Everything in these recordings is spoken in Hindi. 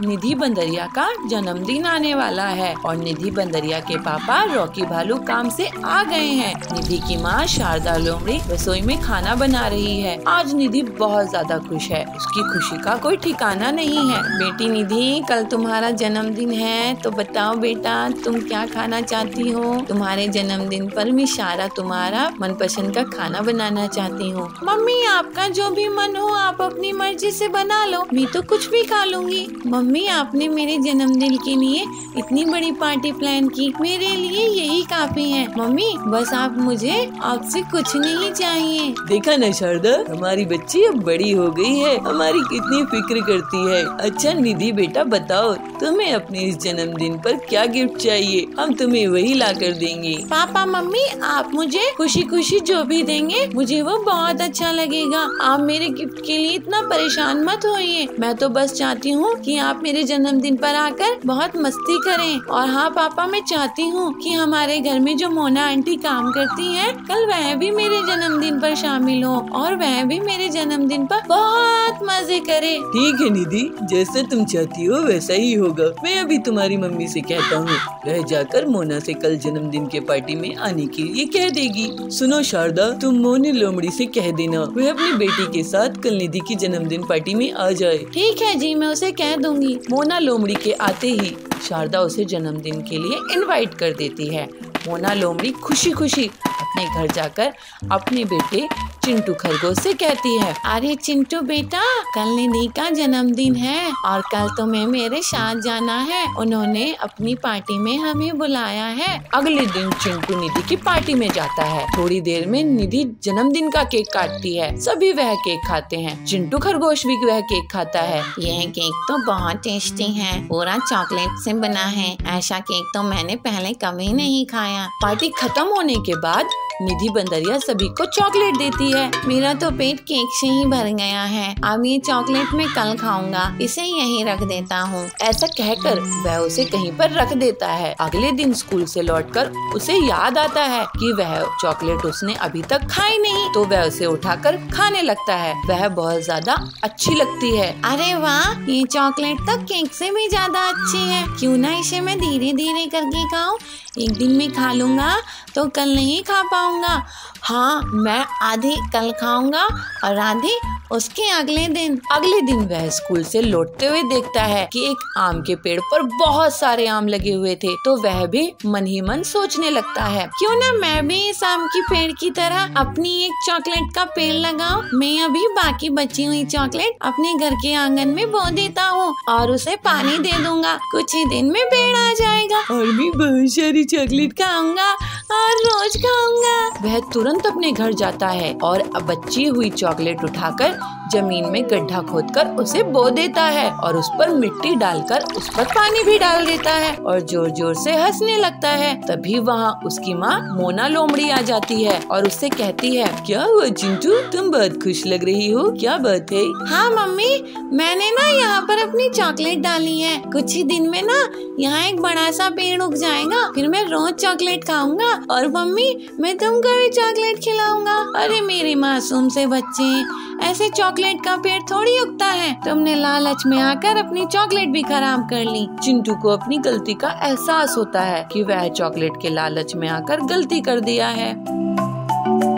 निधि बंदरिया का जन्मदिन आने वाला है और निधि बंदरिया के पापा रॉकी भालू काम से आ गए हैं। निधि की माँ शारदा लोमड़ी रसोई में खाना बना रही है। आज निधि बहुत ज्यादा खुश है, उसकी खुशी का कोई ठिकाना नहीं है। बेटी निधि, कल तुम्हारा जन्मदिन है, तो बताओ बेटा तुम क्या खाना चाहती हो? तुम्हारे जन्मदिन पर मैं सारा तुम्हारा मनपसंद का खाना बनाना चाहती हूँ। मम्मी आपका जो भी मन हो आप अपनी मर्जी से बना लो, मैं तो कुछ भी खा लूंगी। मम्मी आपने मेरे जन्मदिन के लिए इतनी बड़ी पार्टी प्लान की, मेरे लिए यही काफी है। मम्मी बस आप मुझे आपसे कुछ नहीं चाहिए। देखा न शारदा, हमारी बच्ची अब बड़ी हो गई है, हमारी कितनी फिक्र करती है। अच्छा निधि बेटा बताओ, तुम्हें अपने इस जन्मदिन पर क्या गिफ्ट चाहिए? हम तुम्हें वही ला कर देंगे। पापा मम्मी आप मुझे खुशी खुशी जो भी देंगे मुझे वो बहुत अच्छा लगेगा। आप मेरे गिफ्ट के लिए इतना परेशान मत होइए। मैं तो बस चाहती हूँ कि आप मेरे जन्मदिन पर आकर बहुत मस्ती करें। और हाँ पापा, मैं चाहती हूँ कि हमारे घर में जो मोना आंटी काम करती हैं, कल वह भी मेरे जन्मदिन पर शामिल हो और वह भी मेरे जन्मदिन पर बहुत मजे करे। ठीक है निधि, जैसा तुम चाहती हो वैसा ही होगा। मैं अभी तुम्हारी मम्मी से कहता हूँ, वह जाकर मोना से कल जन्मदिन के पार्टी में आने के लिए कह देगी। सुनो शारदा, तुम मोनी लोमड़ी से कह देना वह अपनी बेटी के साथ कल निधि की जन्मदिन पार्टी में आ जाए। ठीक है जी, मैं उसे कह दूंगी। मोना लोमड़ी के आते ही शारदा उसे जन्मदिन के लिए इनवाइट कर देती है। मोना लोमड़ी खुशी खुशी अपने घर जाकर अपने बेटे चिंटू खरगोश से कहती है, अरे चिंटू बेटा, कल निधि का जन्मदिन है और कल तुम्हें मेरे साथ जाना है। उन्होंने अपनी पार्टी में हमें बुलाया है। अगले दिन चिंटू निधि की पार्टी में जाता है। थोड़ी देर में निधि जन्मदिन का केक काटती है। सभी वह केक खाते हैं। चिंटू खरगोश भी वह केक खाता है। यह केक तो बहुत टेस्टी है, पूरा चॉकलेट से बना है। ऐसा केक तो मैंने पहले कभी नहीं खाया। पार्टी खत्म होने के बाद निधि बंदरिया सभी को चॉकलेट देती है। मेरा तो पेट केक से ही भर गया है, अब ये चॉकलेट मैं कल खाऊंगा, इसे यहीं रख देता हूँ। ऐसा कहकर वह उसे कहीं पर रख देता है। अगले दिन स्कूल से लौटकर उसे याद आता है कि वह चॉकलेट उसने अभी तक खाई नहीं, तो वह उसे उठाकर खाने लगता है। वह बहुत ज्यादा अच्छी लगती है। अरे वाह, ये चॉकलेट तो केक से भी ज्यादा अच्छी है। क्यों ना इसे मैं धीरे धीरे करके खाऊं? एक दिन में खा लूंगा तो कल नहीं खा पाऊंगा। हाँ, मैं आधी कल खाऊंगा और आधी उसके अगले दिन वह स्कूल से लौटते हुए देखता है कि एक आम के पेड़ पर बहुत सारे आम लगे हुए थे, तो वह भी मन ही मन सोचने लगता है, क्यों ना मैं भी इस आम की पेड़ की तरह अपनी एक चॉकलेट का पेड़ लगाऊं। मैं अभी बाकी बची हुई चॉकलेट अपने घर के आंगन में बो देता हूँ और उसे पानी दे दूंगा। कुछ ही दिन में पेड़ आ जाएगा और भी बहुत सारी चॉकलेट खाऊंगा और रोज खाऊंगा। वह तुरंत अपने घर जाता है और बची हुई चॉकलेट उठाकर जमीन में गड्ढा खोदकर उसे बो देता है और उस पर मिट्टी डालकर उस पर पानी भी डाल देता है और जोर जोर से हंसने लगता है। तभी वहाँ उसकी माँ मोना लोमड़ी आ जाती है और उससे कहती है, क्या हुआ चिंटू, तुम बहुत खुश लग रही हो, क्या बात है? हाँ मम्मी, मैंने ना यहाँ पर अपनी चॉकलेट डाली है। कुछ ही दिन में ना यहाँ एक बड़ा सा पेड़ उग जाएगा, फिर मैं रोज चॉकलेट खाऊंगा और मम्मी मैं तुमको भी चॉकलेट खिलाऊंगा। अरे मेरे मासूम से बच्चे, ऐसे चॉकलेट का पेड़ थोड़ी उगता है। तुमने लालच में आकर अपनी चॉकलेट भी खराब कर ली। चिंटू को अपनी गलती का एहसास होता है कि वह चॉकलेट के लालच में आकर गलती कर दिया है।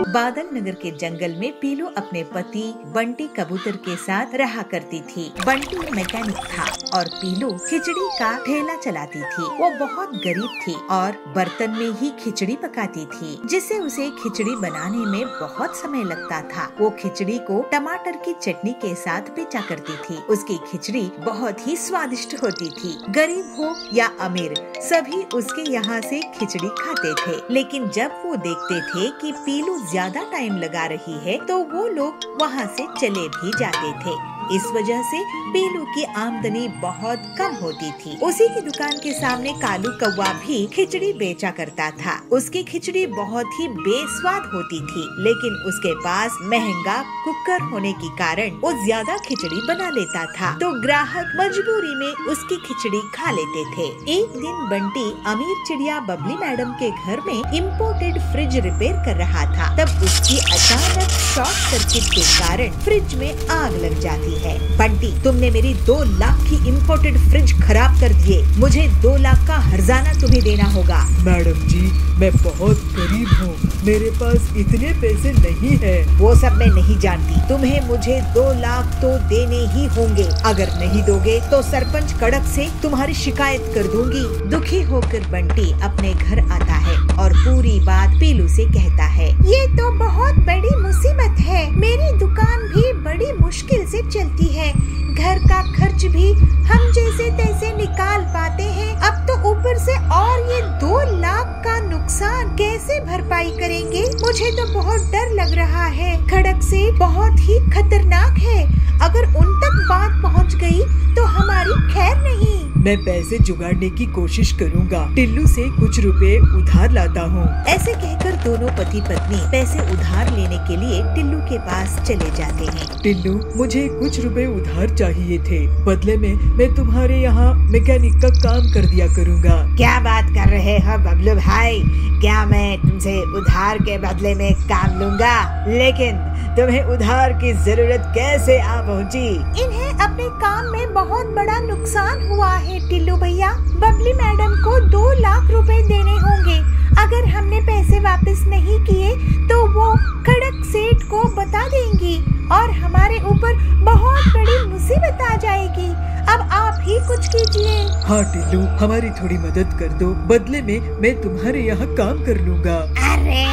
बादल नगर के जंगल में पीलू अपने पति बंटी कबूतर के साथ रहा करती थी। बंटी मैकेनिक था और पीलू खिचड़ी का ठेला चलाती थी। वो बहुत गरीब थी और बर्तन में ही खिचड़ी पकाती थी, जिससे उसे खिचड़ी बनाने में बहुत समय लगता था। वो खिचड़ी को टमाटर की चटनी के साथ बेचा करती थी। उसकी खिचड़ी बहुत ही स्वादिष्ट होती थी। गरीब हो या अमीर, सभी उसके यहाँ से खिचड़ी खाते थे। लेकिन जब वो देखते थे कि पीलू ज्यादा टाइम लगा रही है, तो वो लोग वहाँ से चले भी जाते थे। इस वजह से पीलू की आमदनी बहुत कम होती थी। उसी की दुकान के सामने कालू कौवा भी खिचड़ी बेचा करता था। उसकी खिचड़ी बहुत ही बेस्वाद होती थी, लेकिन उसके पास महंगा कुकर होने के कारण वो ज्यादा खिचड़ी बना लेता था, तो ग्राहक मजबूरी में उसकी खिचड़ी खा लेते थे। एक दिन बंटी अमीर चिड़िया बबली मैडम के घर में इम्पोर्टेड फ्रिज रिपेयर कर रहा था। तब उसकी अचानक शॉर्ट सर्किट के कारण फ्रिज में आग लग जाती है। बंटी, तुमने मेरी 2 लाख की इम्पोर्टेड फ्रिज खराब कर दिए। मुझे 2 लाख का हर्जाना तुम्हें देना होगा। मैडम जी, मैं बहुत गरीब हूँ, मेरे पास इतने पैसे नहीं है। वो सब मैं नहीं जानती, तुम्हें मुझे 2 लाख तो देने ही होंगे। अगर नहीं दोगे तो सरपंच कड़क से तुम्हारी शिकायत कर दूंगी। दुखी होकर बंटी अपने घर आता है और पूरी बात पीलू से कहता है। ये तो बहुत बड़ी मुसीबत है, मेरी दुकान भी बड़ी मुश्किल से चलती है। घर का खर्च भी हम जैसे तैसे निकाल पाते हैं, अब तो ऊपर से और ये 2 लाख का नुकसान कैसे भरपाई करेंगे। मुझे तो बहुत डर लग रहा है। खड़क से बहुत ही खतरनाक है, अगर उन तक बात पहुंच गई तो हमारी खैर नहीं। मैं पैसे जुगाड़ने की कोशिश करूँगा, टिल्लू से कुछ रुपए उधार लाता हूँ। ऐसे कहकर दोनों पति पत्नी पैसे उधार लेने के लिए टिल्लू के पास चले जाते हैं। टिल्लू, मुझे कुछ रुपए उधार चाहिए थे, बदले में मैं तुम्हारे यहाँ मैकेनिक का काम कर दिया करूँगा। क्या बात कर रहे हो बबलू भाई, क्या मैं तुमसे उधार के बदले में काम लूँगा? लेकिन तुम्हें उधार की जरूरत कैसे आ पहुँची? इन्हें अपने काम में बहुत बड़ा नुकसान हुआ है टिल्लू भैया। बबली मैडम को 2 लाख रुपए देने होंगे। अगर हमने पैसे वापस नहीं किए तो वो खड़क सेठ को बता देंगी और हमारे ऊपर बहुत बड़ी मुसीबत आ जाएगी। अब आप ही कुछ कीजिए। हाँ टिल्लू, हमारी थोड़ी मदद कर दो, बदले में मैं तुम्हारे यहाँ काम कर लूँगा। अरे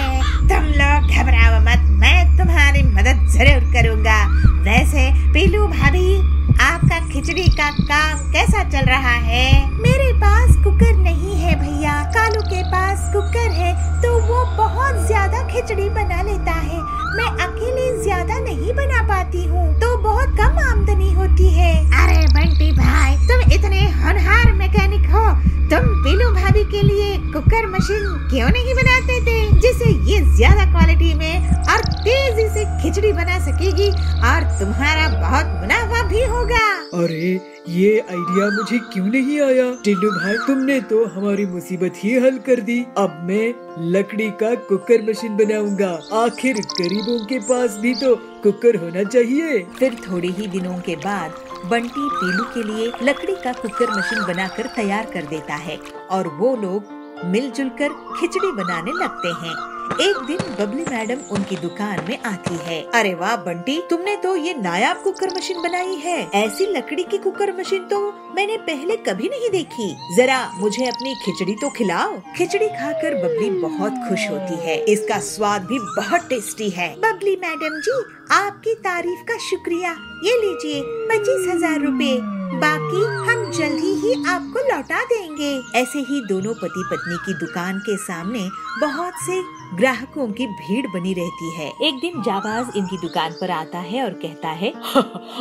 तुम लोग घबराओ मत, मैं तुम्हारी मदद जरूर करूँगा। वैसे पीलू भाभी, आपका खिचड़ी का काम कैसा चल रहा है? मेरे पास कुकर नहीं है भैया, कालू के पास कुकर है तो वो बहुत ज्यादा खिचड़ी बना लेता है। मैं अकेले ज्यादा नहीं बना पाती हूँ तो बहुत कम आमदनी होती है। अरे बंटी भाई, तुम इतने होनहार मैकेनिक हो, तुम पीलू भाभी के लिए कुकर मशीन क्यों नहीं बनाते थे, जिससे ये ज्यादा क्वालिटी में और तेजी से खिचड़ी बना सकेगी और तुम्हारा बहुत मुनाफा भी होगा। अरे ये आइडिया मुझे क्यों नहीं आया? टिल्लू भाई, तुमने तो हमारी मुसीबत ही हल कर दी। अब मैं लकड़ी का कुकर मशीन बनाऊंगा। आखिर गरीबों के पास भी तो कुकर होना चाहिए। फिर थोड़े ही दिनों के बाद बंटी पीलू के लिए लकड़ी का कुकर मशीन बनाकर तैयार कर देता है और वो लोग मिलजुल कर खिचड़ी बनाने लगते हैं। एक दिन बबली मैडम उनकी दुकान में आती है। अरे वाह बंटी, तुमने तो ये नायाब कुकर मशीन बनाई है। ऐसी लकड़ी की कुकर मशीन तो मैंने पहले कभी नहीं देखी। जरा मुझे अपनी खिचड़ी तो खिलाओ। खिचड़ी खाकर बबली बहुत खुश होती है, इसका स्वाद भी बहुत टेस्टी है। बबली मैडम जी, आपकी तारीफ का शुक्रिया। ये लीजिए 25,000 रुपए, बाकी हम जल्दी ही आपको लौटा देंगे। ऐसे ही दोनों पति पत्नी की दुकान के सामने बहुत से ग्राहकों की भीड़ बनी रहती है। एक दिन जाबाज इनकी दुकान पर आता है और कहता है,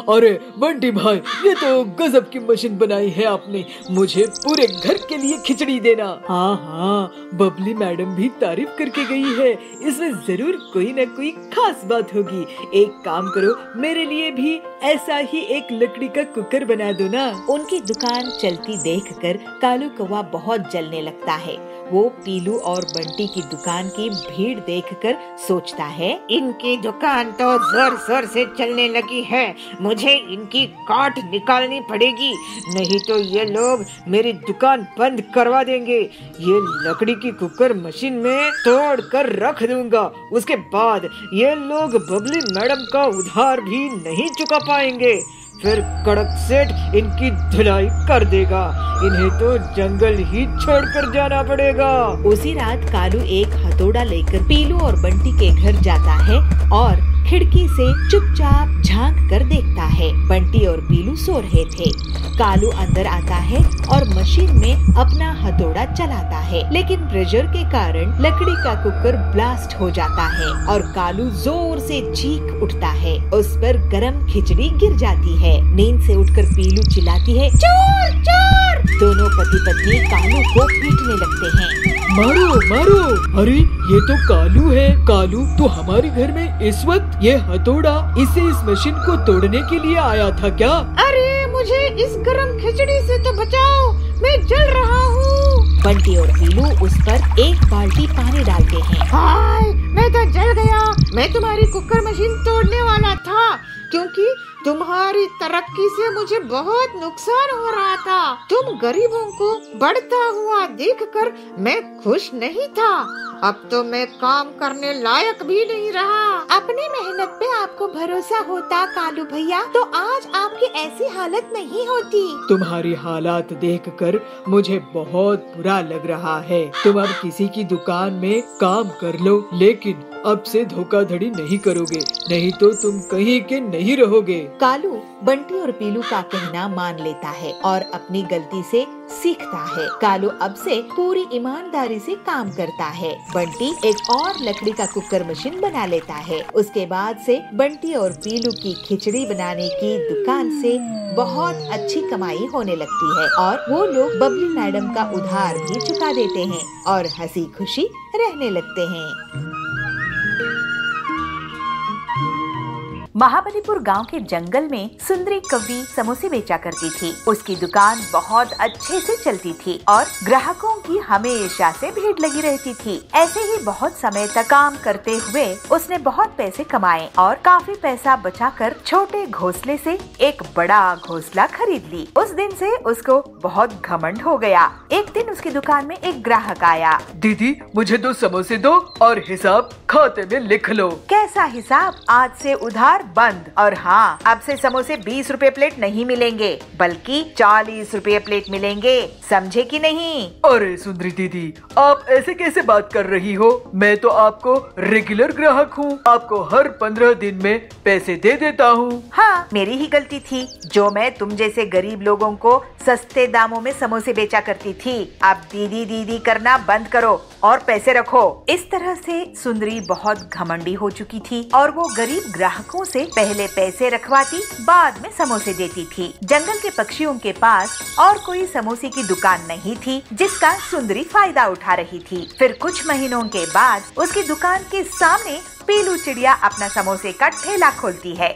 अरे बंटी भाई, ये तो गजब की मशीन बनाई है आपने, मुझे पूरे घर के लिए खिचड़ी देना। हाँ हाँ, बबली मैडम भी तारीफ करके गई है, इसमें जरूर कोई न कोई खास बात होगी। एक काम करो, मेरे लिए भी ऐसा ही एक लकड़ी का कुकर बना दो ना। उनकी दुकान चलती देखकर कालू कौवा बहुत जलने लगता है। वो पीलू और बंटी की दुकान की भीड़ देखकर सोचता है, इनकी दुकान तो जोर जोर से चलने लगी है, मुझे इनकी काट निकालनी पड़ेगी, नहीं तो ये लोग मेरी दुकान बंद करवा देंगे। ये लकड़ी की कुकर मशीन में तोड़ कर रख दूंगा, उसके बाद ये लोग बबली मैडम का उधार भी नहीं चुका पाएंगे, फिर कड़क सेठ इनकी धुलाई कर देगा, इन्हें तो जंगल ही छोड़कर जाना पड़ेगा। उसी रात कालू एक हथौड़ा लेकर पीलू और बंटी के घर जाता है और खिड़की से चुपचाप झांक कर देखता है। बंटी और पीलू सो रहे थे। कालू अंदर आता है और मशीन में अपना हथौड़ा चलाता है, लेकिन प्रेशर के कारण लकड़ी का कुकर ब्लास्ट हो जाता है और कालू जोर से चीख उठता है। उस पर गरम खिचड़ी गिर जाती है। नींद से उठकर पीलू चिल्लाती है, चोर चोर। दोनों पति पत्नी कालू को पीटने लगते हैं। मारो मारो। अरे ये तो कालू है। कालू तो हमारे घर में इस वक्त ये हथौड़ा इसे इस मशीन को तोड़ने के लिए आया था क्या? अरे मुझे इस गरम खिचड़ी से तो बचाओ, मैं जल रहा हूँ। बंटी और पीलू उस पर एक बाल्टी पानी डालते हैं। हाय, मैं तो जल गया। मैं तुम्हारी कुकर मशीन तोड़ने वाला था, क्योंकि तुम्हारी तरक्की से मुझे बहुत नुकसान हो रहा था। तुम गरीबों को बढ़ता हुआ देखकर मैं खुश नहीं था। अब तो मैं काम करने लायक भी नहीं रहा। अपनी मेहनत पे आपको भरोसा होता कालू भैया तो आज आपकी ऐसी हालत नहीं होती। तुम्हारी हालात देखकर मुझे बहुत बुरा लग रहा है। तुम अब किसी की दुकान में काम कर लो, लेकिन अब से धोखाधड़ी नहीं करोगे, नहीं तो तुम कहीं के नहीं रहोगे। कालू बंटी और पीलू का कहना मान लेता है और अपनी गलती से सीखता है। कालू अब से पूरी ईमानदारी से काम करता है। बंटी एक और लकड़ी का कुकर मशीन बना लेता है। उसके बाद से बंटी और पीलू की खिचड़ी बनाने की दुकान से बहुत अच्छी कमाई होने लगती है और वो लोग बबली मैडम का उधार भी चुका देते हैं और हंसी खुशी रहने लगते हैं। महाबलीपुर गांव के जंगल में सुंदरी कवि समोसे बेचा करती थी। उसकी दुकान बहुत अच्छे से चलती थी और ग्राहकों की हमेशा से भीड़ लगी रहती थी। ऐसे ही बहुत समय तक काम करते हुए उसने बहुत पैसे कमाए और काफी पैसा बचाकर छोटे घोंसले से एक बड़ा घोंसला खरीद ली। उस दिन से उसको बहुत घमंड हो गया। एक दिन उसकी दुकान में एक ग्राहक आया। दीदी मुझे 2 समोसे दो और हिसाब खाते में लिख लो। कैसा हिसाब? आज से उधार बंद। और हाँ, अब से समोसे 20 रुपए प्लेट नहीं मिलेंगे बल्कि 40 रुपए प्लेट मिलेंगे, समझे कि नहीं? अरे सुंदरी दीदी, आप ऐसे कैसे बात कर रही हो? मैं तो आपको रेगुलर ग्राहक हूँ, आपको हर 15 दिन में पैसे दे देता हूँ। हाँ, मेरी ही गलती थी जो मैं तुम जैसे गरीब लोगों को सस्ते दामों में समोसे बेचा करती थी। अब दीदी दीदी करना बंद करो और पैसे रखो। इस तरह से सुंदरी बहुत घमंडी हो चुकी थी और वो गरीब ग्राहकों से पहले पैसे रखवाती, बाद में समोसे देती थी। जंगल के पक्षियों के पास और कोई समोसे की दुकान नहीं थी जिसका सुंदरी फायदा उठा रही थी। फिर कुछ महीनों के बाद उसकी दुकान के सामने पीलू चिड़िया अपना समोसे का ठेला खोलती है।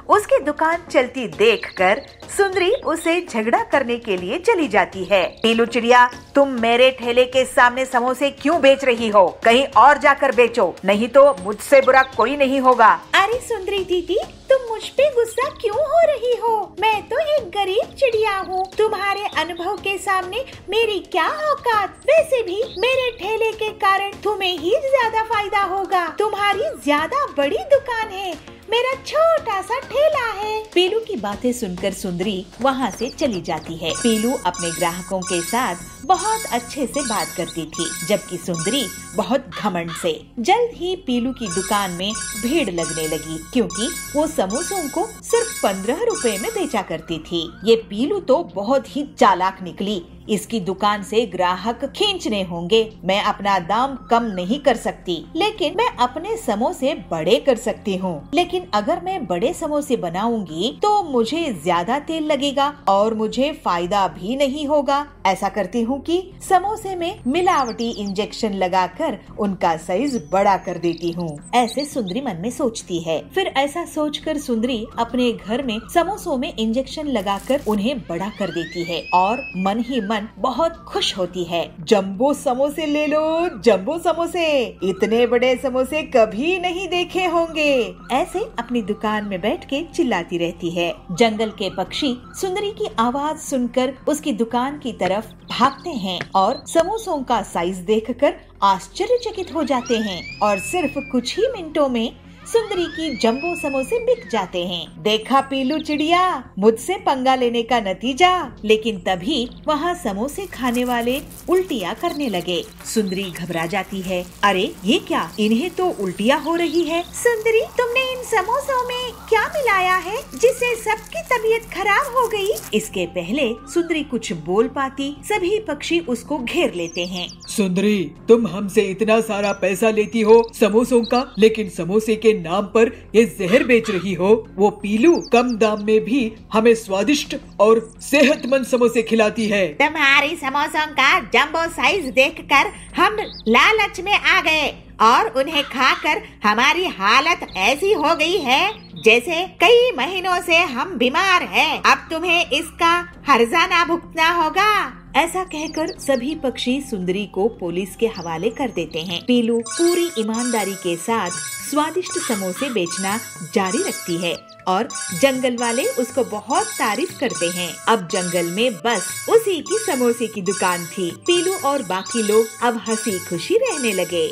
उसकी दुकान चलती देखकर सुंदरी उसे झगड़ा करने के लिए चली जाती है। पीलू चिड़िया, तुम मेरे ठेले के सामने समोसे क्यों बेच रही हो? कहीं और जाकर बेचो, नहीं तो मुझसे बुरा कोई नहीं होगा। अरे सुंदरी दीदी, तुम मुझ पे गुस्सा क्यों हो रही हो? मैं तो एक गरीब चिड़िया हूँ। तुम्हारे अनुभव के सामने मेरी क्या औकात? वैसे भी मेरे ठेले के कारण तुम्हें ही ज्यादा फायदा होगा। तुम्हारी ज्यादा बड़ी दुकान है, मेरा छोटा सा ठेला है। पीलू की बातें सुनकर सुंदरी वहाँ से चली जाती है। पीलू अपने ग्राहकों के साथ बहुत अच्छे से बात करती थी, जबकि सुंदरी बहुत घमंड से। जल्द ही पीलू की दुकान में भीड़ लगने लगी क्योंकि वो समोसों को सिर्फ 15 रुपए में बेचा करती थी। ये पीलू तो बहुत ही चालाक निकली। इसकी दुकान से ग्राहक खींचने होंगे। मैं अपना दाम कम नहीं कर सकती, लेकिन मैं अपने समोसे बड़े कर सकती हूँ। लेकिन अगर मैं बड़े समोसे बनाऊंगी तो मुझे ज्यादा तेल लगेगा और मुझे फायदा भी नहीं होगा। ऐसा करती हूँ कि समोसे में मिलावटी इंजेक्शन लगाकर उनका साइज बड़ा कर देती हूँ। ऐसे सुंदरी मन में सोचती है। फिर ऐसा सोचकर सुंदरी अपने घर में समोसों में इंजेक्शन लगाकर उन्हें बड़ा कर देती है और मन ही मन बहुत खुश होती है। जंबो समोसे ले लो, जंबो समोसे, इतने बड़े समोसे कभी नहीं देखे होंगे। ऐसे अपनी दुकान में बैठ के चिल्लाती रहती है। जंगल के पक्षी सुंदरी की आवाज सुनकर उसकी दुकान की तरफ भागते हैं और समोसों का साइज देखकर आश्चर्यचकित हो जाते हैं और सिर्फ कुछ ही मिनटों में सुंदरी की जंबो समोसे बिक जाते हैं। देखा पीलू चिड़िया, मुझसे पंगा लेने का नतीजा। लेकिन तभी वहाँ समोसे खाने वाले उल्टियाँ करने लगे। सुंदरी घबरा जाती है। अरे ये क्या, इन्हें तो उल्टियाँ हो रही है। सुंदरी, तुमने इन समोसों में क्या मिलाया है जिससे सबकी तबीयत खराब हो गई? इसके पहले सुंदरी कुछ बोल पाती, सभी पक्षी उसको घेर लेते हैं। सुंदरी, तुम हमसे इतना सारा पैसा लेती हो समोसों का, लेकिन समोसे के नाम पर ये जहर बेच रही हो। वो पीलू कम दाम में भी हमें स्वादिष्ट और सेहतमंद समोसे खिलाती है। तुम्हारी समोसों का जंबो साइज देखकर हम लालच में आ गए और उन्हें खाकर हमारी हालत ऐसी हो गई है जैसे कई महीनों से हम बीमार हैं। अब तुम्हें इसका हर्जाना भुगतना होगा। ऐसा कहकर सभी पक्षी सुंदरी को पुलिस के हवाले कर देते हैं। पीलू पूरी ईमानदारी के साथ स्वादिष्ट समोसे बेचना जारी रखती है। और जंगल वाले उसको बहुत तारीफ करते हैं। अब जंगल में बस उसी की समोसे की दुकान थी। पीलू और बाकी लोग अब हंसी खुशी रहने लगे।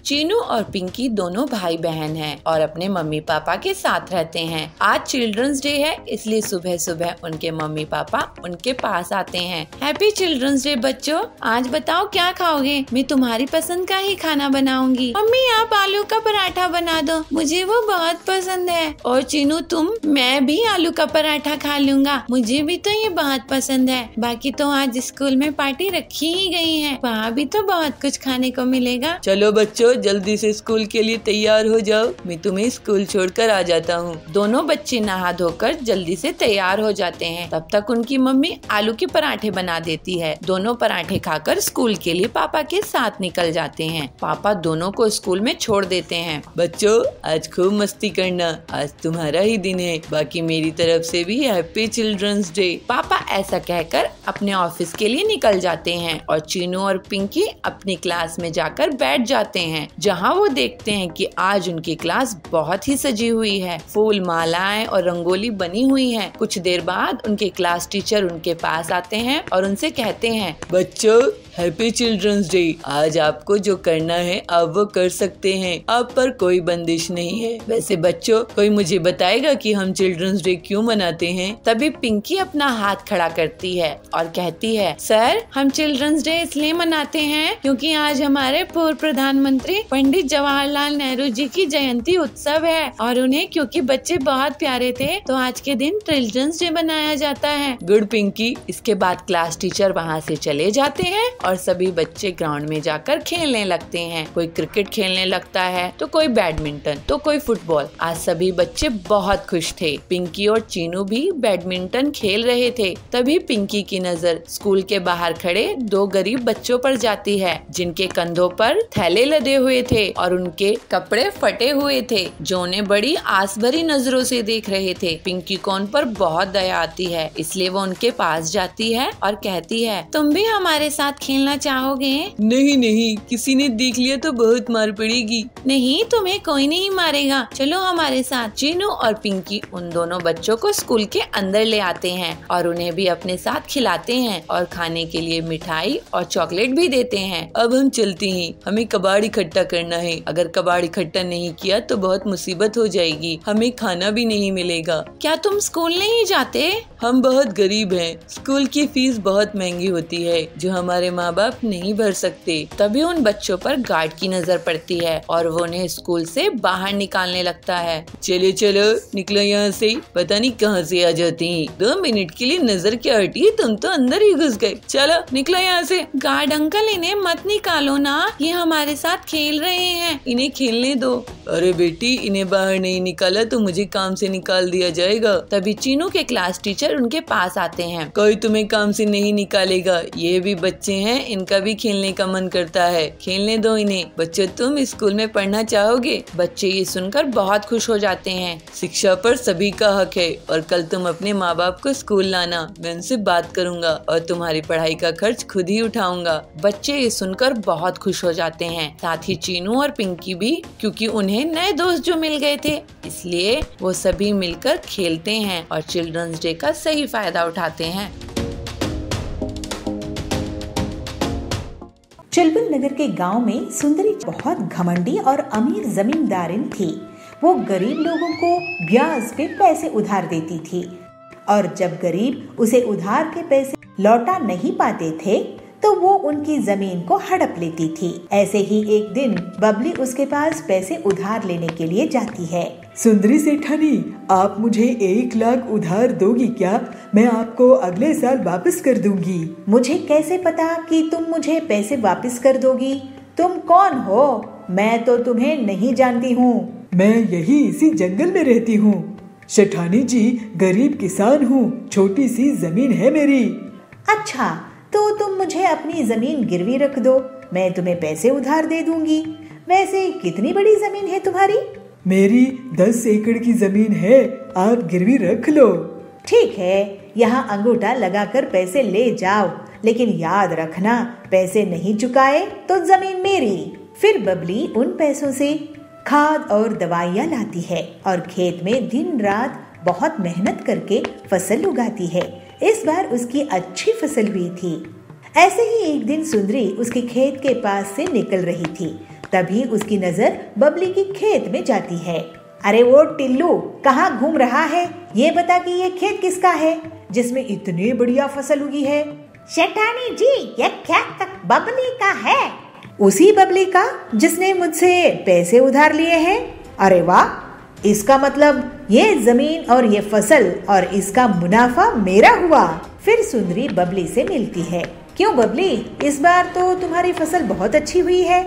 चीनू और पिंकी दोनों भाई बहन हैं और अपने मम्मी पापा के साथ रहते हैं। आज चिल्ड्रंस डे है, इसलिए सुबह सुबह उनके मम्मी पापा उनके पास आते हैं। हैप्पी चिल्ड्रंस डे बच्चों, आज बताओ क्या खाओगे? मैं तुम्हारी पसंद का ही खाना बनाऊंगी। मम्मी आप आलू का पराठा बना दो, मुझे वो बहुत पसंद है। और चीनू तुम? मैं भी आलू का पराठा खा लूंगा, मुझे भी तो ये बहुत पसंद है। बाकी तो आज स्कूल में पार्टी रखी ही गई है, वहाँ भी तो बहुत कुछ खाने को मिलेगा। चलो बच्चों जल्दी से स्कूल के लिए तैयार हो जाओ, मैं तुम्हें स्कूल छोड़कर आ जाता हूँ। दोनों बच्चे नहा धोकर जल्दी से तैयार हो जाते हैं। तब तक उनकी मम्मी आलू के पराठे बना देती है। दोनों पराठे खाकर स्कूल के लिए पापा के साथ निकल जाते हैं। पापा दोनों को स्कूल में छोड़ देते हैं। बच्चों आज खूब मस्ती करना, आज तुम्हारा ही दिन है। बाकी मेरी तरफ से भी हैप्पी चिल्ड्रंस डे। पापा ऐसा कहकर अपने ऑफिस के लिए निकल जाते हैं और चीनू और पिंकी अपनी क्लास में जाकर बैठ जाते हैं, जहां वो देखते हैं कि आज उनकी क्लास बहुत ही सजी हुई है। फूल, मालाएं और रंगोली बनी हुई है। कुछ देर बाद उनके क्लास टीचर उनके पास आते हैं और उनसे कहते हैं, बच्चों हैप्पी चिल्ड्रंस डे। आज आपको जो करना है आप वो कर सकते हैं, आप पर कोई बंदिश नहीं है। वैसे बच्चों कोई मुझे बताएगा कि हम चिल्ड्रंस डे क्यों मनाते हैं? तभी पिंकी अपना हाथ खड़ा करती है और कहती है, सर हम चिल्ड्रंस डे इसलिए मनाते हैं क्योंकि आज हमारे पूर्व प्रधानमंत्री पंडित जवाहरलाल नेहरू जी की जयंती उत्सव है और उन्हें क्योंकि बच्चे बहुत प्यारे थे तो आज के दिन चिल्ड्रंस डे मनाया जाता है। गुड पिंकी। इसके बाद क्लास टीचर वहाँ से चले जाते हैं और सभी बच्चे ग्राउंड में जाकर खेलने लगते हैं। कोई क्रिकेट खेलने लगता है तो कोई बैडमिंटन तो कोई फुटबॉल। आज सभी बच्चे बहुत खुश थे। पिंकी और चीनू भी बैडमिंटन खेल रहे थे। तभी पिंकी की नजर स्कूल के बाहर खड़े दो गरीब बच्चों पर जाती है, जिनके कंधों पर थैले लदे हुए थे और उनके कपड़े फटे हुए थे, जो उन्हें बड़ी आस भरी नजरों से देख रहे थे। पिंकी को उन पर बहुत दया आती है, इसलिए वो उनके पास जाती है और कहती है, तुम भी हमारे साथ खेलना चाहोगे? नहीं नहीं, किसी ने देख लिया तो बहुत मार पड़ेगी। नहीं, तुम्हें कोई नहीं मारेगा, चलो हमारे साथ। चीनू और पिंकी उन दोनों बच्चों को स्कूल के अंदर ले आते हैं और उन्हें भी अपने साथ खिलाते हैं और खाने के लिए मिठाई और चॉकलेट भी देते हैं। अब हम चलते हैं, हमें कबाड़ इकट्ठा करना है। अगर कबाड़ इकट्ठा नहीं किया तो बहुत मुसीबत हो जाएगी, हमें खाना भी नहीं मिलेगा। क्या तुम स्कूल नहीं जाते? हम बहुत गरीब हैं, स्कूल की फीस बहुत महंगी होती है जो हमारे माँ बाप नहीं भर सकते। तभी उन बच्चों पर गार्ड की नजर पड़ती है और वो उन्हें स्कूल से बाहर निकालने लगता है। चलो चलो निकलो यहाँ से, पता नहीं कहाँ से आ जाती हैं। 2 मिनट के लिए नजर क्या हटी, तुम तो अंदर ही घुस गए। चलो निकलो यहाँ से। गार्ड अंकल इन्हें मत निकालो ना, ये हमारे साथ खेल रहे हैं, इन्हें खेलने दो। अरे बेटी इन्हें बाहर नहीं निकाला तो मुझे काम से निकाल दिया जाएगा। तभी चीनू के क्लास टीचर उनके पास आते हैं। कोई तुम्हें काम से नहीं निकालेगा, ये भी बच्चे हैं, इनका भी खेलने का मन करता है, खेलने दो इन्हें। बच्चों तुम स्कूल में पढ़ना चाहोगे? बच्चे ये सुनकर बहुत खुश हो जाते हैं। शिक्षा पर सभी का हक है और कल तुम अपने माँ बाप को स्कूल लाना, मैं उनसे बात करूँगा और तुम्हारी पढ़ाई का खर्च खुद ही उठाऊंगा। बच्चे ये सुनकर बहुत खुश हो जाते हैं, साथ ही चीनू और पिंकी भी, क्योंकि उन्हें नए दोस्त जो मिल गए थे, इसलिए वो सभी मिलकर खेलते हैं और चिल्ड्रंस डे का सही फायदा उठाते हैं। चुलबुल नगर के गांव में सुंदरी बहुत घमंडी और अमीर जमींदारिन थी। वो गरीब लोगों को ब्याज पे पैसे उधार देती थी और जब गरीब उसे उधार के पैसे लौटा नहीं पाते थे तो वो उनकी जमीन को हड़प लेती थी। ऐसे ही एक दिन बबली उसके पास पैसे उधार लेने के लिए जाती है। सुंदरी सेठानी, आप मुझे 1 लाख उधार दोगी क्या? मैं आपको अगले साल वापस कर दूंगी। मुझे कैसे पता कि तुम मुझे पैसे वापस कर दोगी? तुम कौन हो? मैं तो तुम्हें नहीं जानती हूँ। मैं यही इसी जंगल में रहती हूँ। सेठानी जी, गरीब किसान हूँ, छोटी सी जमीन है मेरी। अच्छा, तो तुम मुझे अपनी जमीन गिरवी रख दो, मैं तुम्हें पैसे उधार दे दूंगी। वैसे कितनी बड़ी जमीन है तुम्हारी? मेरी 10 एकड़ की जमीन है, आप गिरवी रख लो। ठीक है, यहाँ अंगूठा लगाकर पैसे ले जाओ, लेकिन याद रखना पैसे नहीं चुकाए तो जमीन मेरी। फिर बबली उन पैसों से खाद और दवाइयाँ लाती है और खेत में दिन रात बहुत मेहनत करके फसल उगाती है। इस बार उसकी अच्छी फसल हुई थी। ऐसे ही एक दिन सुंदरी उसके खेत के पास से निकल रही थी। तभी उसकी नजर बबली के खेत में जाती है। अरे वो टिल्लू, कहाँ घूम रहा है? ये बता कि ये खेत किसका है जिसमें इतनी बढ़िया फसल उगी है? सेठानी जी, ये खेत बबली का है। उसी बबली का जिसने मुझसे पैसे उधार लिए हैं? अरे वाह, इसका मतलब ये जमीन और ये फसल और इसका मुनाफा मेरा हुआ। फिर सुंदरी बबली से मिलती है। क्यों बबली, इस बार तो तुम्हारी फसल बहुत अच्छी हुई है,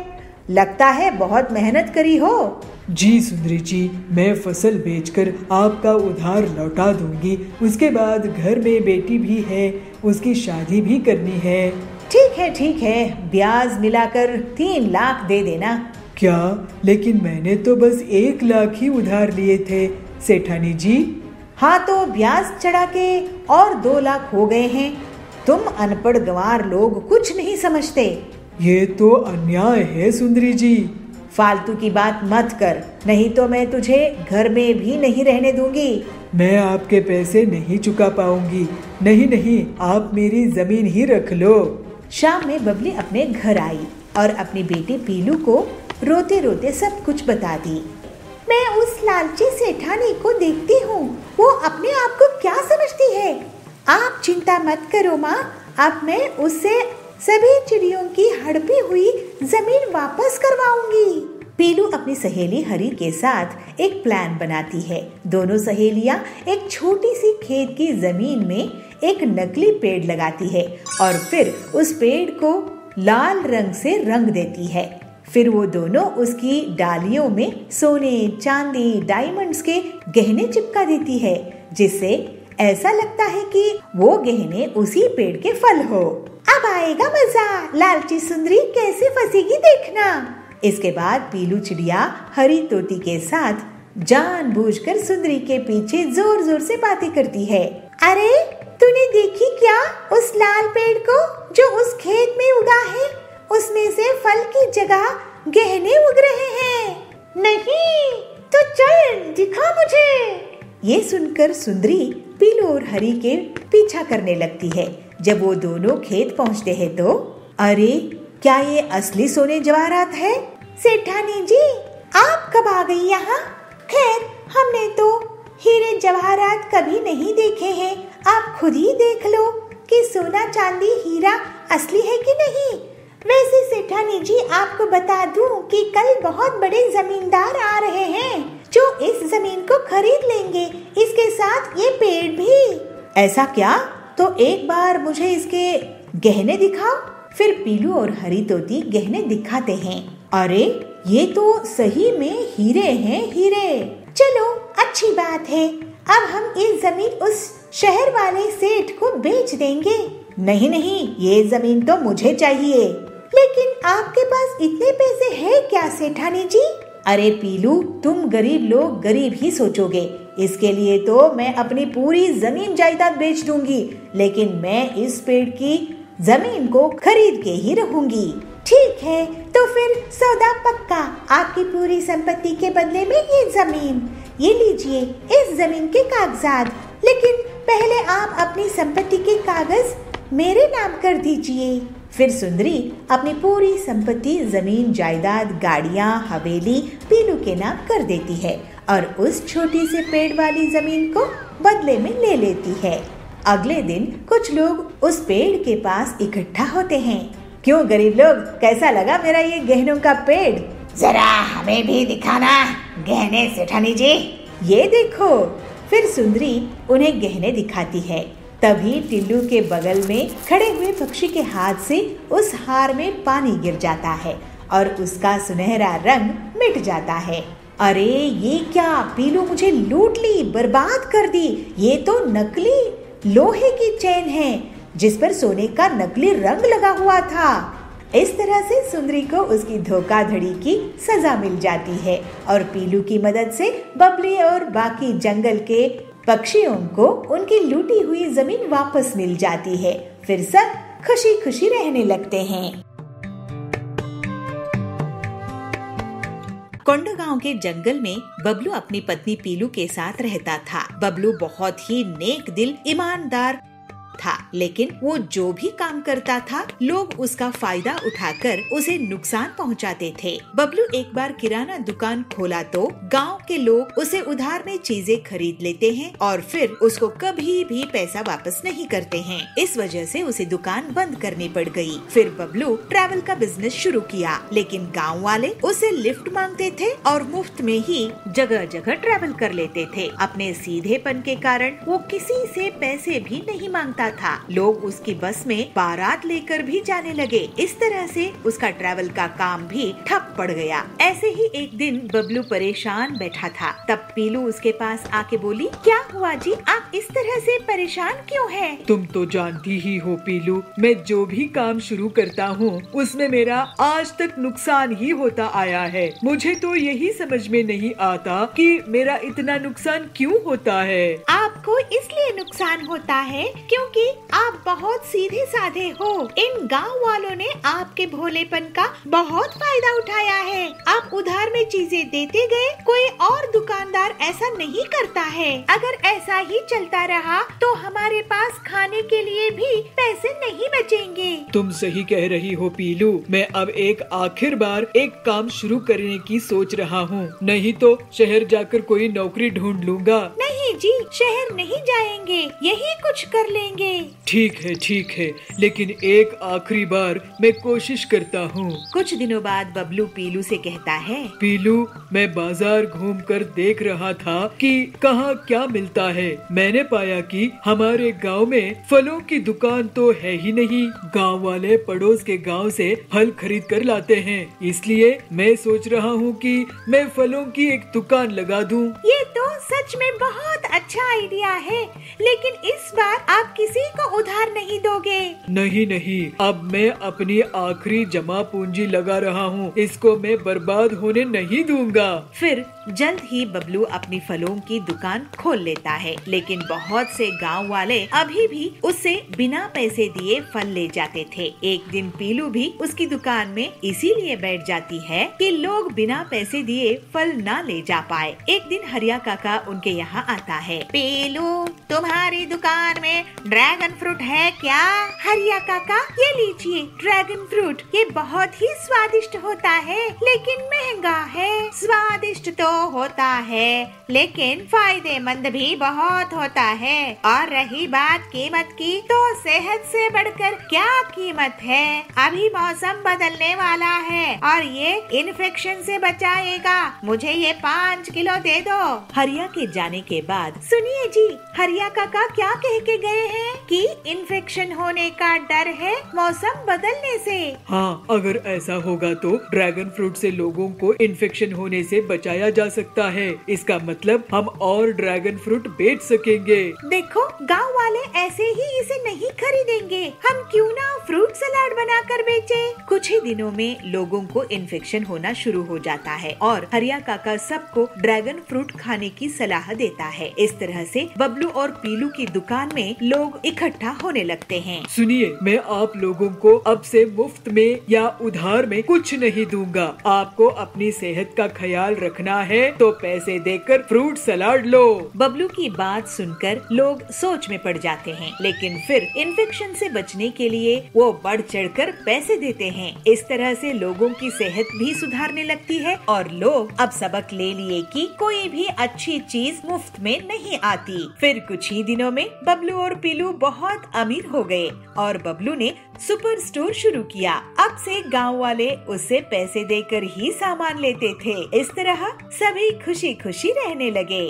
लगता है बहुत मेहनत करी हो। जी सुंदरी जी, मैं फसल बेचकर आपका उधार लौटा दूंगी। उसके बाद घर में बेटी भी है, उसकी शादी भी करनी है। ठीक है, ब्याज मिलाकर 3 लाख दे देना। क्या? लेकिन मैंने तो बस 1 लाख ही उधार लिए थे सेठानी जी। हाँ तो ब्याज चढ़ा के और 2 लाख हो गए हैं। तुम अनपढ़ गंवार लोग कुछ नहीं समझते। ये तो अन्याय है सुंदरी जी। फालतू की बात मत कर, नहीं तो मैं तुझे घर में भी नहीं रहने दूंगी। मैं आपके पैसे नहीं चुका पाऊंगी। नहीं, आप मेरी जमीन ही रख लो। शाम में बबली अपने घर आई और अपनी बेटी पीलू को रोते रोते सब कुछ बता दी। मैं उस लालची सेठानी को देखती हूँ, वो अपने आप को क्या समझती है। आप चिंता मत करो माँ, अब मैं उससे सभी चिड़ियों की हड़पी हुई जमीन वापस करवाऊंगी। पीलू अपनी सहेली हरी के साथ एक प्लान बनाती है। दोनों सहेलियां एक छोटी सी खेत की जमीन में एक नकली पेड़ लगाती है और फिर उस पेड़ को लाल रंग से रंग देती है। फिर वो दोनों उसकी डालियों में सोने, चांदी, डायमंड्स के गहने चिपका देती है, जिससे ऐसा लगता है कि वो गहने उसी पेड़ के फल हो। अब आएगा मजा, लालची सुंदरी कैसे फंसेगी देखना। इसके बाद पीलू चिड़िया हरी तोती के साथ जानबूझकर सुंदरी के पीछे जोर जोर से बातें करती है। अरे तूने देखी क्या उस लाल पेड़ को जो उस खेत में उगा है? उसमें से फल की जगह गहने उग रहे हैं। नहीं तो चल दिखा मुझे। ये सुनकर सुंदरी पीलू और हरी के पीछा करने लगती है। जब वो दोनों खेत पहुँचते हैं तो अरे क्या ये असली सोने जवाहरात है? सेठानी जी, आप कब आ गई यहाँ? खैर हमने तो हीरे जवाहरात कभी नहीं देखे हैं, आप खुद ही देख लो कि सोना चांदी हीरा असली है कि नहीं। वैसे सेठानी जी, आपको बता दूं कि कल बहुत बड़े जमींदार आ रहे हैं जो इस जमीन को खरीद लेंगे, इसके साथ ये पेड़ भी। ऐसा क्या? तो एक बार मुझे इसके गहने दिखाओ। फिर पीलू और हरी तोती गहने दिखाते हैं। अरे ये तो सही में हीरे हैं, हीरे। चलो अच्छी बात है, अब हम इस जमीन उस शहर वाले सेठ को बेच देंगे। नहीं, ये जमीन तो मुझे चाहिए। लेकिन आपके पास इतने पैसे हैं क्या सेठानी जी? अरे पीलू, तुम गरीब लोग गरीब ही सोचोगे। इसके लिए तो मैं अपनी पूरी जमीन जायदाद बेच दूंगी, लेकिन मैं इस पेड़ की जमीन को खरीद के ही रहूंगी। ठीक है, तो फिर सौदा पक्का। आपकी पूरी संपत्ति के बदले में ये जमीन। ये लीजिए इस जमीन के कागजात, लेकिन पहले आप अपनी संपत्ति के कागज मेरे नाम कर दीजिए। फिर सुंदरी अपनी पूरी संपत्ति, जमीन, जायदाद, गाड़ियाँ, हवेली पीलू के नाम कर देती है और उस छोटी सी पेड़ वाली जमीन को बदले में ले लेती है। अगले दिन कुछ लोग उस पेड़ के पास इकट्ठा होते हैं। क्यों गरीब लोग, कैसा लगा मेरा ये गहनों का पेड़? जरा हमें भी दिखाना गहने सेठानी जी। ये देखो। फिर सुंदरी उन्हें गहने दिखाती है। तभी टिल्लू के बगल में खड़े हुए पक्षी के हाथ से उस हार में पानी गिर जाता है और उसका सुनहरा रंग मिट जाता है। अरे ये क्या, पीलू मुझे लूट ली, बर्बाद कर दी। ये तो नकली लोहे की चेन है जिस पर सोने का नकली रंग लगा हुआ था। इस तरह से सुंदरी को उसकी धोखाधड़ी की सजा मिल जाती है और पीलू की मदद से बबली और बाकी जंगल के पक्षियों को उनकी लूटी हुई जमीन वापस मिल जाती है। फिर सब खुशी खुशी रहने लगते हैं। कोंडागांव के जंगल में बबलू अपनी पत्नी पीलू के साथ रहता था। बबलू बहुत ही नेक दिल, ईमानदार था, लेकिन वो जो भी काम करता था लोग उसका फायदा उठाकर उसे नुकसान पहुंचाते थे। बबलू एक बार किराना दुकान खोला तो गांव के लोग उसे उधार में चीजें खरीद लेते हैं और फिर उसको कभी भी पैसा वापस नहीं करते हैं। इस वजह से उसे दुकान बंद करनी पड़ गई। फिर बबलू ट्रैवल का बिजनेस शुरू किया, लेकिन गाँव वाले उसे लिफ्ट मांगते थे और मुफ्त में ही जगह जगह ट्रैवल कर लेते थे। अपने सीधेपन के कारण वो किसी से पैसे भी नहीं मांगता था। लोग उसकी बस में बारात लेकर भी जाने लगे। इस तरह से उसका ट्रैवल का काम भी ठप पड़ गया। ऐसे ही एक दिन बबलू परेशान बैठा था। तब पीलू उसके पास आके बोली, क्या हुआ जी, आप इस तरह से परेशान क्यों हैं? तुम तो जानती ही हो पीलू, मैं जो भी काम शुरू करता हूँ उसमें मेरा आज तक नुकसान ही होता आया है। मुझे तो यही समझ में नहीं आता कि मेरा इतना नुकसान क्यों होता है। आपको इसलिए नुकसान होता है क्योंकि आप बहुत सीधे साधे हो। इन गांव वालों ने आपके भोलेपन का बहुत फायदा उठाया है। आप उधार में चीजें देते गए, कोई और दुकानदार ऐसा नहीं करता है। अगर ऐसा ही चलता रहा तो हमारे पास खाने के लिए भी पैसे नहीं बचेंगे। तुम सही कह रही हो पीलू, मैं अब एक आखिर बार एक काम शुरू करने की सोच रहा हूँ, नहीं तो शहर जाकर कोई नौकरी ढूंढ लूँगा। नहीं जी, शहर नहीं जाएंगे, यही कुछ कर लेंगे। ठीक है, लेकिन एक आखिरी बार मैं कोशिश करता हूँ। कुछ दिनों बाद बबलू पीलू से कहता है, पीलू, मैं बाजार घूमकर देख रहा था कि कहाँ क्या मिलता है। मैंने पाया कि हमारे गांव में फलों की दुकान तो है ही नहीं। गांव वाले पड़ोस के गांव से फल खरीद कर लाते हैं, इसलिए मैं सोच रहा हूँ कि मैं फलों की एक दुकान लगा दूँ। ये तो सच में बहुत अच्छा आइडिया है, लेकिन इस बार आप किसी को उधार नहीं दोगे। नहीं, अब मैं अपनी आखिरी जमा पूंजी लगा रहा हूँ, इसको मैं बर्बाद होने नहीं दूंगा। फिर जल्द ही बबलू अपनी फलों की दुकान खोल लेता है, लेकिन बहुत से गांव वाले अभी भी उससे बिना पैसे दिए फल ले जाते थे। एक दिन पीलू भी उसकी दुकान में इसीलिए बैठ जाती है कि लोग बिना पैसे दिए फल ना ले जा पाए। एक दिन हरिया काका उनके यहाँ आता है। पीलू, तुम्हारी दुकान में ड्रैगन फ्रूट है क्या? हरिया काका, ये लीजिए ड्रैगन फ्रूट, ये बहुत ही स्वादिष्ट होता है, लेकिन महंगा है। स्वादिष्ट तो होता है, लेकिन फायदेमंद भी बहुत होता है। और रही बात कीमत की, तो सेहत से बढ़कर क्या कीमत है। अभी मौसम बदलने वाला है और ये इन्फेक्शन से बचाएगा। मुझे ये 5 किलो दे दो। हरिया के जाने के बाद, सुनिए जी, हरिया काका क्या कह के गए हैं कि इन्फेक्शन होने का डर है मौसम बदलने से। हाँ, अगर ऐसा होगा तो ड्रैगन फ्रूट से लोगों को इन्फेक्शन होने से बचाया जा सकता है। इसका मतलब हम और ड्रैगन फ्रूट बेच सकेंगे। देखो, गांव वाले ऐसे ही इसे नहीं खरीदेंगे। हम क्यों ना फ्रूट सलाद बनाकर बेचे। कुछ ही दिनों में लोगों को इन्फेक्शन होना शुरू हो जाता है और हरिया काका सबको ड्रैगन फ्रूट खाने की सलाह देता है। इस तरह से बबलू और पीलू की दुकान में लोग इकट्ठा होने लगते हैं। सुनिए, मैं आप लोगों को अब से मुफ्त में या उधार में कुछ नहीं दूंगा। आपको अपनी सेहत का ख्याल रखना है तो पैसे देकर फ्रूट सलाद लो। बबलू की बात सुनकर लोग सोच में पड़ जाते हैं, लेकिन फिर इन्फेक्शन से बचने के लिए वो बढ़ चढ़कर पैसे देते हैं। इस तरह से लोगों की सेहत भी सुधारने लगती है और लोग अब सबक ले लिए कि कोई भी अच्छी चीज मुफ्त में नहीं आती। फिर कुछ ही दिनों में बबलू और पीलू बहुत अमीर हो गए और बबलू ने सुपर स्टोर शुरू किया। अब से गांव वाले उससे पैसे देकर ही सामान लेते थे। इस तरह सभी खुशी खुशी रहने लगे।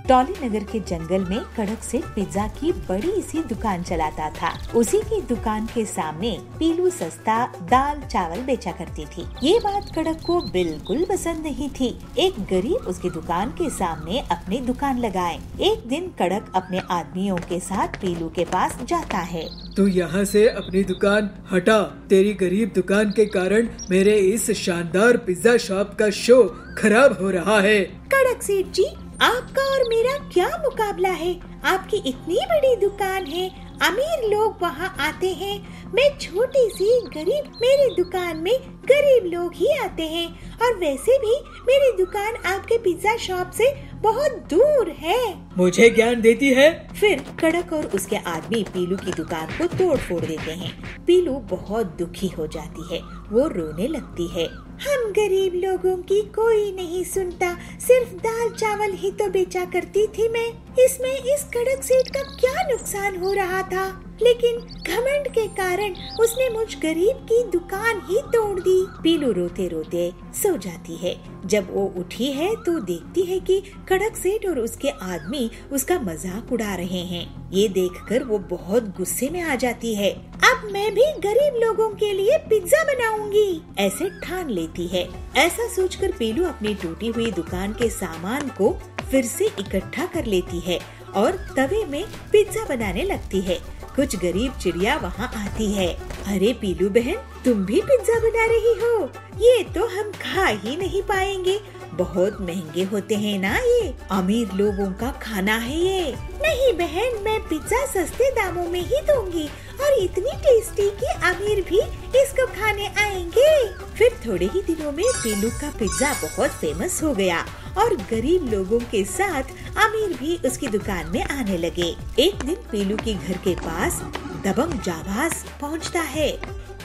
टॉली नगर के जंगल में कड़क से पिज्जा की बड़ी सी दुकान चलाता था। उसी की दुकान के सामने पीलू सस्ता दाल चावल बेचा करती थी। ये बात कड़क को बिल्कुल पसंद नहीं थी। एक गरीब उसकी दुकान के सामने अपनी दुकान लगाए। एक दिन कड़क अपने आदमियों के साथ पीलू के पास जाता है। तू यहाँ से अपनी दुकान हटा। तेरी गरीब दुकान के कारण मेरे इस शानदार पिज्जा शॉप का शो खराब हो रहा है। कड़क सेठ जी, आपका और मेरा क्या मुकाबला है? आपकी इतनी बड़ी दुकान है, अमीर लोग वहाँ आते हैं, मैं छोटी सी गरीब, मेरी दुकान में गरीब लोग ही आते हैं और वैसे भी मेरी दुकान आपके पिज्जा शॉप से बहुत दूर है। मुझे ज्ञान देती है। फिर कड़क और उसके आदमी पीलू की दुकान को तोड़ फोड़ देते हैं। पीलू बहुत दुखी हो जाती है, वो रोने लगती है। हम गरीब लोगों की कोई नहीं सुनता, सिर्फ दाल चावल ही तो बेचा करती थी मैं। इसमें इस कड़क सेठ का क्या नुकसान हो रहा था, लेकिन घमंड के कारण उसने मुझ गरीब की दुकान ही तोड़ दी। पीलू रोते रोते सो जाती है। जब वो उठी है तो देखती है कि कड़क सेठ और उसके आदमी उसका मजाक उड़ा रहे हैं। ये देखकर वो बहुत गुस्से में आ जाती है। अब मैं भी गरीब लोगों के लिए पिज्जा बनाऊंगी, ऐसे ठान लेती है। ऐसा सोचकर पीलू अपनी टूटी हुई दुकान के सामान को फिर से इकट्ठा कर लेती है और तवे में पिज्जा बनाने लगती है। कुछ गरीब चिड़िया वहाँ आती है। अरे पीलू बहन, तुम भी पिज्जा बना रही हो? ये तो हम खा ही नहीं पाएंगे, बहुत महंगे होते हैं ना ये, अमीर लोगों का खाना है ये। नहीं बहन, मैं पिज्जा सस्ते दामों में ही दूंगी और इतनी टेस्टी कि अमीर भी इसको खाने आएंगे। फिर थोड़े ही दिनों में पीलू का पिज्जा बहुत फेमस हो गया और गरीब लोगों के साथ अमीर भी उसकी दुकान में आने लगे। एक दिन पीलू के घर के पास दबंग जाबाज पहुंचता है।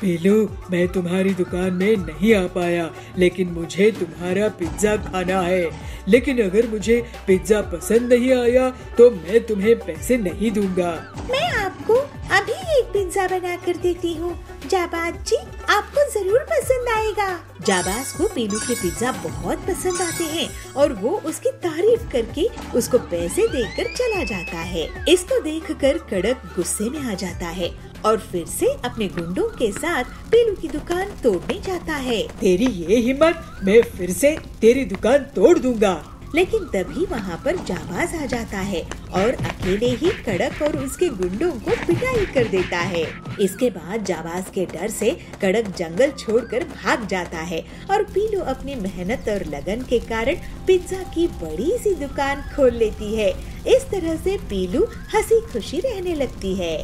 पीलू, मैं तुम्हारी दुकान में नहीं आ पाया, लेकिन मुझे तुम्हारा पिज्जा खाना है। लेकिन अगर मुझे पिज्जा पसंद नहीं आया तो मैं तुम्हें पैसे नहीं दूंगा। मैं आपको अभी एक पिज्जा बना कर देती हूँ जाबाज जी, आपको जरूर पसंद आएगा। जाबाज को पीलू के पिज्जा बहुत पसंद आते हैं और वो उसकी तारीफ करके उसको पैसे देकर चला जाता है। इसको देखकर कड़क गुस्से में आ जाता है और फिर से अपने गुंडों के साथ पीलू की दुकान तोड़ने जाता है। तेरी ये हिम्मत, मैं फिर से तेरी दुकान तोड़ दूंगा। लेकिन तभी वहाँ पर जाबाज आ जाता है और अकेले ही कड़क और उसके गुंडों को पिटाई कर देता है। इसके बाद जाबाज के डर से कड़क जंगल छोड़कर भाग जाता है और पीलू अपनी मेहनत और लगन के कारण पिज्जा की बड़ी सी दुकान खोल लेती है। इस तरह से पीलू हंसी खुशी रहने लगती है।